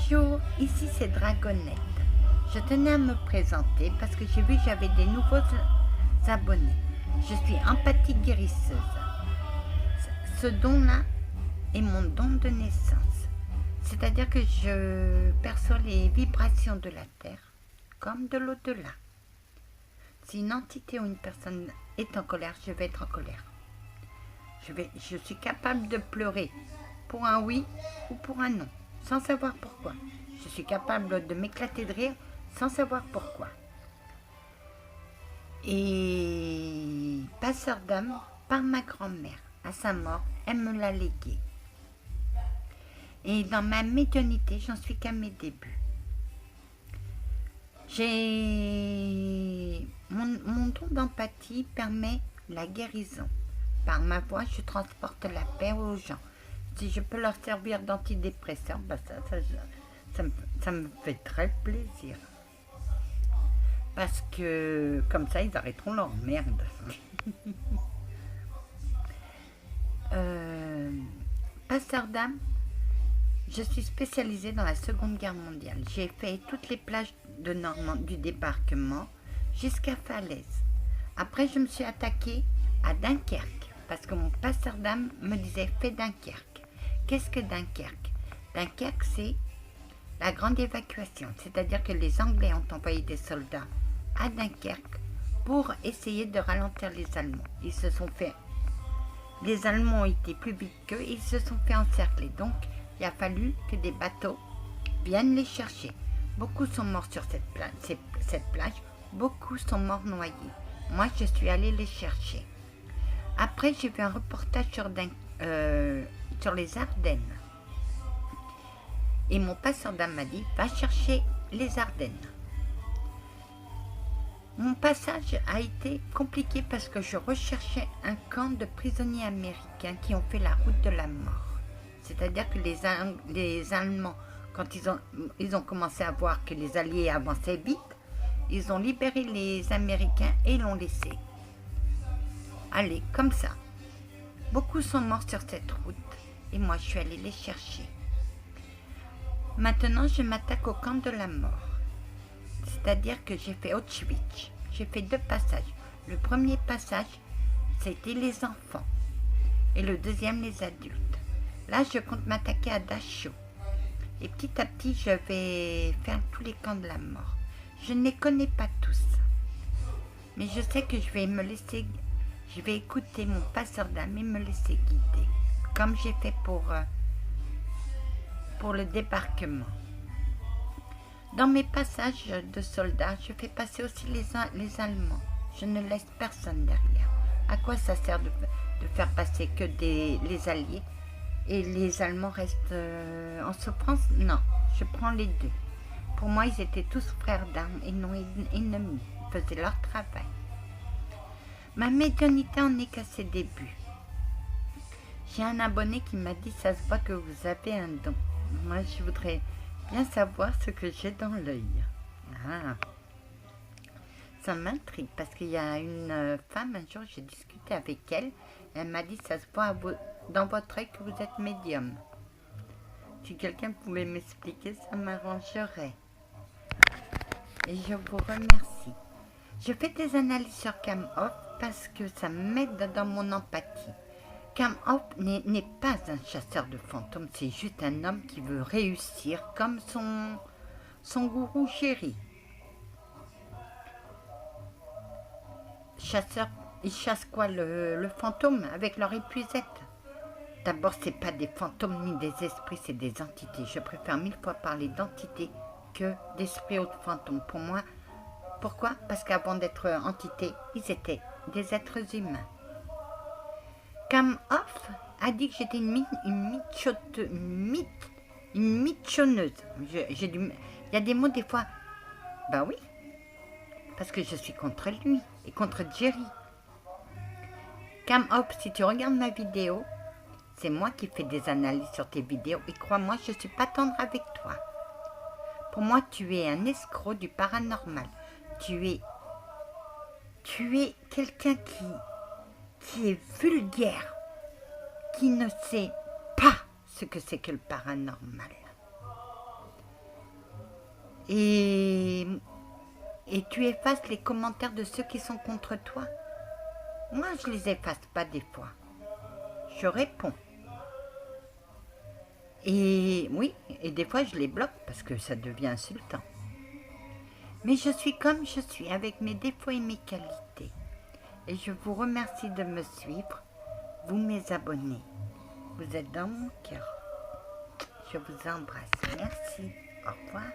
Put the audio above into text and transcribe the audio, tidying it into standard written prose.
Bonjour, ici c'est Dragonette. Je tenais à me présenter parce que j'ai vu que j'avais des nouveaux abonnés. Je suis empathique guérisseuse. Ce don-là est mon don de naissance. C'est-à-dire que je perçois les vibrations de la Terre comme de l'au-delà. Si une entité ou une personne est en colère, je vais être en colère. Je suis capable de pleurer pour un oui ou pour un non, sans savoir pourquoi. Je suis capable de m'éclater de rire sans savoir pourquoi. Et passeur d'âme, par ma grand-mère, à sa mort, elle me l'a légué. Et dans ma médiumnité, j'en suis qu'à mes débuts. Mon don d'empathie permet la guérison. Par ma voix, je transporte la paix aux gens. Si je peux leur servir d'antidépresseur, ben ça me fait très plaisir. Parce que comme ça, ils arrêteront leur merde. Passeur d'âme, je suis spécialisée dans la Seconde Guerre mondiale. J'ai fait toutes les plages de Normandie, du débarquement jusqu'à Falaise. Après, je me suis attaquée à Dunkerque parce que mon passeur d'âme me disait « fais Dunkerque ». Qu'est-ce que Dunkerque? Dunkerque, c'est la grande évacuation. C'est-à-dire que les Anglais ont envoyé des soldats à Dunkerque pour essayer de ralentir les Allemands. Les Allemands ont été plus vite qu'eux et ils se sont fait encercler. Donc, il a fallu que des bateaux viennent les chercher. Beaucoup sont morts sur cette plage, beaucoup sont morts noyés. Moi, je suis allée les chercher. Après, j'ai fait un reportage sur les Ardennes. Et mon passeur d'âme m'a dit, va chercher les Ardennes. Mon passage a été compliqué parce que je recherchais un camp de prisonniers américains qui ont fait la route de la mort. C'est-à-dire que les Allemands, quand ils ont commencé à voir que les Alliés avançaient vite, ils ont libéré les Américains et l'ont laissé. Allez, comme ça. Beaucoup sont morts sur cette route et moi je suis allée les chercher. Maintenant, je m'attaque au camp de la mort. C'est-à-dire que j'ai fait Auschwitz. J'ai fait 2 passages. Le premier passage, c'était les enfants. Et le deuxième, les adultes. Là, je compte m'attaquer à Dachau. Et petit à petit, je vais faire tous les camps de la mort. Je ne les connais pas tous. Mais je sais que je vais écouter mon passeur d'âme et me laisser guider. Comme j'ai fait pour le débarquement. Dans mes passages de soldats, je fais passer aussi les Allemands. Je ne laisse personne derrière. À quoi ça sert de faire passer que les Alliés et les Allemands restent en souffrance? Non, je prends les deux. Pour moi, ils étaient tous frères d'armes et non ennemis. Ils faisaient leur travail. Ma médiumnité en est qu'à ses débuts. J'ai un abonné qui m'a dit, ça se voit que vous avez un don. Moi, je voudrais bien savoir ce que j'ai dans l'œil. Ah. Ça m'intrigue parce qu'il y a une femme, un jour j'ai discuté avec elle, elle m'a dit ça se voit dans votre œil que vous êtes médium. Si quelqu'un pouvait m'expliquer, ça m'arrangerait. Et je vous remercie. Je fais des analyses sur Cam-Off parce que ça m'aide dans mon empathie. Cam-Off n'est pas un chasseur de fantômes, c'est juste un homme qui veut réussir comme son gourou chéri. Ils chassent quoi, le fantôme avec leur épuisette? D'abord, c'est pas des fantômes ni des esprits, c'est des entités. Je préfère 1000 fois parler d'entités que d'esprits ou de fantômes. Pour moi, pourquoi? Parce qu'avant d'être entités, ils étaient des êtres humains. Cam-Off a dit que j'étais une michonneuse. Il y a des mots des fois. Bah oui, parce que je suis contre lui et contre Jerry. Cam-Off, si tu regardes ma vidéo, c'est moi qui fais des analyses sur tes vidéos et crois-moi, je ne suis pas tendre avec toi. Pour moi, tu es un escroc du paranormal. Tu es quelqu'un qui est vulgaire, qui ne sait pas ce que c'est que le paranormal. Et tu effaces les commentaires de ceux qui sont contre toi. Moi, je les efface pas des fois. Je réponds. Et oui, et des fois, je les bloque parce que ça devient insultant. Mais je suis comme je suis, avec mes défauts et mes qualités. Et je vous remercie de me suivre, vous mes abonnés. Vous êtes dans mon cœur. Je vous embrasse. Merci. Au revoir.